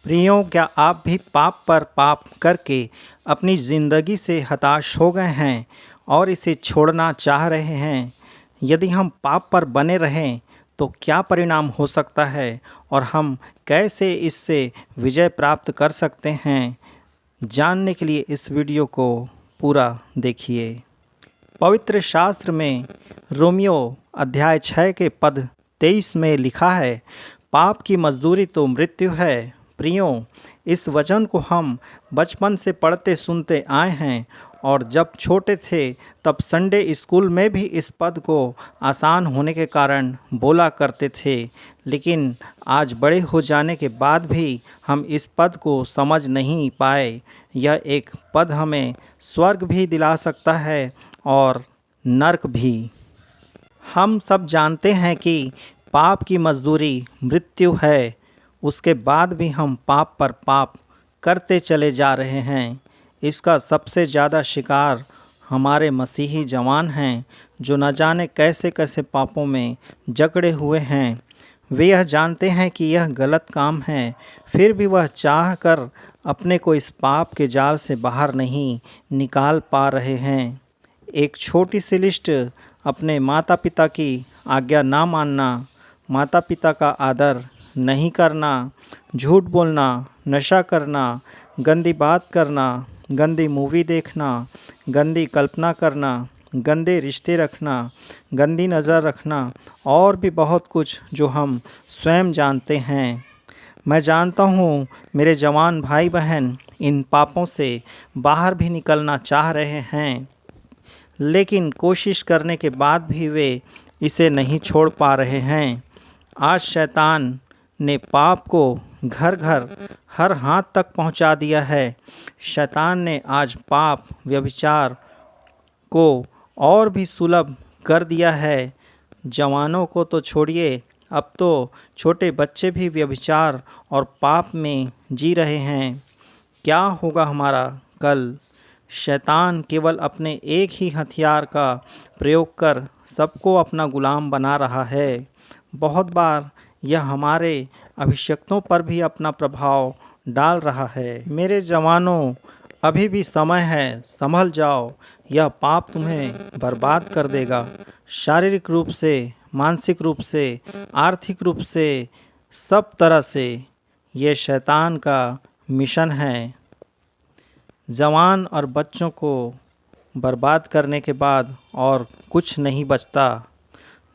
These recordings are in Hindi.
प्रियो, क्या आप भी पाप पर पाप करके अपनी ज़िंदगी से हताश हो गए हैं और इसे छोड़ना चाह रहे हैं? यदि हम पाप पर बने रहें तो क्या परिणाम हो सकता है और हम कैसे इससे विजय प्राप्त कर सकते हैं? जानने के लिए इस वीडियो को पूरा देखिए। पवित्र शास्त्र में रोमियो अध्याय 6 के पद 23 में लिखा है, पाप की मजदूरी तो मृत्यु है। प्रियो, इस वचन को हम बचपन से पढ़ते सुनते आए हैं और जब छोटे थे तब संडे स्कूल में भी इस पद को आसान होने के कारण बोला करते थे, लेकिन आज बड़े हो जाने के बाद भी हम इस पद को समझ नहीं पाए। यह एक पद हमें स्वर्ग भी दिला सकता है और नरक भी। हम सब जानते हैं कि पाप की मजदूरी मृत्यु है। उसके बाद भी हम पाप पर पाप करते चले जा रहे हैं। इसका सबसे ज़्यादा शिकार हमारे मसीही जवान हैं, जो न जाने कैसे कैसे पापों में जकड़े हुए हैं। वे यह जानते हैं कि यह गलत काम है, फिर भी वह चाह कर अपने को इस पाप के जाल से बाहर नहीं निकाल पा रहे हैं। एक छोटी सी लिस्ट: अपने माता पिता की आज्ञा ना मानना, माता पिता का आदर नहीं करना, झूठ बोलना, नशा करना, गंदी बात करना, गंदी मूवी देखना, गंदी कल्पना करना, गंदे रिश्ते रखना, गंदी नज़र रखना और भी बहुत कुछ जो हम स्वयं जानते हैं। मैं जानता हूँ मेरे जवान भाई बहन इन पापों से बाहर भी निकलना चाह रहे हैं, लेकिन कोशिश करने के बाद भी वे इसे नहीं छोड़ पा रहे हैं। आज शैतान ने पाप को घर घर हर हाथ तक पहुंचा दिया है। शैतान ने आज पाप व्यभिचार को और भी सुलभ कर दिया है। जवानों को तो छोड़िए, अब तो छोटे बच्चे भी व्यभिचार और पाप में जी रहे हैं। क्या होगा हमारा कल? शैतान केवल अपने एक ही हथियार का प्रयोग कर सबको अपना गुलाम बना रहा है। बहुत बार यह हमारे अभिषिक्तों पर भी अपना प्रभाव डाल रहा है। मेरे जवानों, अभी भी समय है, संभल जाओ। यह पाप तुम्हें बर्बाद कर देगा, शारीरिक रूप से, मानसिक रूप से, आर्थिक रूप से, सब तरह से। ये शैतान का मिशन है। जवान और बच्चों को बर्बाद करने के बाद और कुछ नहीं बचता।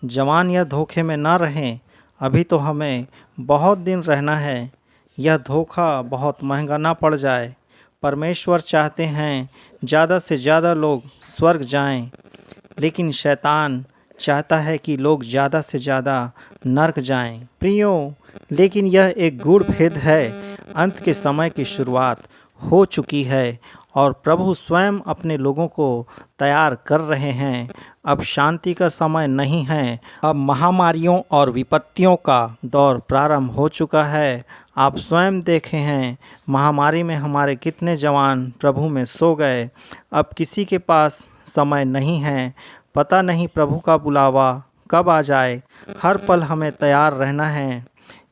जवान यह धोखे में ना रहें, अभी तो हमें बहुत दिन रहना है। यह धोखा बहुत महंगा ना पड़ जाए। परमेश्वर चाहते हैं ज़्यादा से ज़्यादा लोग स्वर्ग जाएं, लेकिन शैतान चाहता है कि लोग ज़्यादा से ज़्यादा नरक जाएं। प्रियो, लेकिन यह एक गूढ़ भेद है। अंत के समय की शुरुआत हो चुकी है और प्रभु स्वयं अपने लोगों को तैयार कर रहे हैं। अब शांति का समय नहीं है, अब महामारियों और विपत्तियों का दौर प्रारंभ हो चुका है। आप स्वयं देखे हैं महामारी में हमारे कितने जवान प्रभु में सो गए। अब किसी के पास समय नहीं है। पता नहीं प्रभु का बुलावा कब आ जाए। हर पल हमें तैयार रहना है।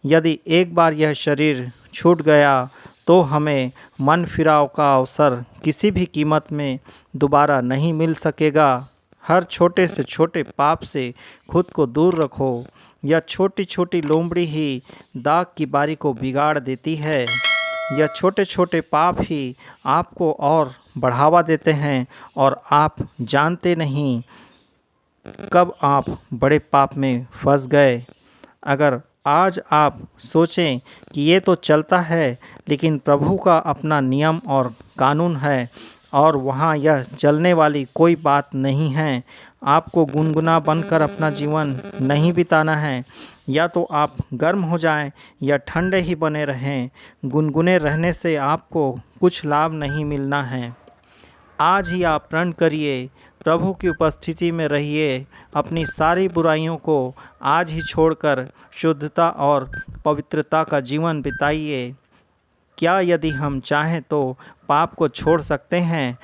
यदि एक बार यह शरीर छूट गया तो हमें मन फिराव का अवसर किसी भी कीमत में दोबारा नहीं मिल सकेगा। हर छोटे से छोटे पाप से खुद को दूर रखो। यह छोटी छोटी लोमड़ी ही दाग की बारी को बिगाड़ देती है। यह छोटे छोटे पाप ही आपको और बढ़ावा देते हैं और आप जानते नहीं कब आप बड़े पाप में फंस गए। अगर आज आप सोचें कि ये तो चलता है, लेकिन प्रभु का अपना नियम और कानून है और वहाँ यह चलने वाली कोई बात नहीं है। आपको गुनगुना बनकर अपना जीवन नहीं बिताना है। या तो आप गर्म हो जाएं या ठंडे ही बने रहें। गुनगुने रहने से आपको कुछ लाभ नहीं मिलना है। आज ही आप प्रण करिए, प्रभु की उपस्थिति में रहिए। अपनी सारी बुराइयों को आज ही छोड़कर शुद्धता और पवित्रता का जीवन बिताइए। क्या यदि हम चाहें तो पाप को छोड़ सकते हैं?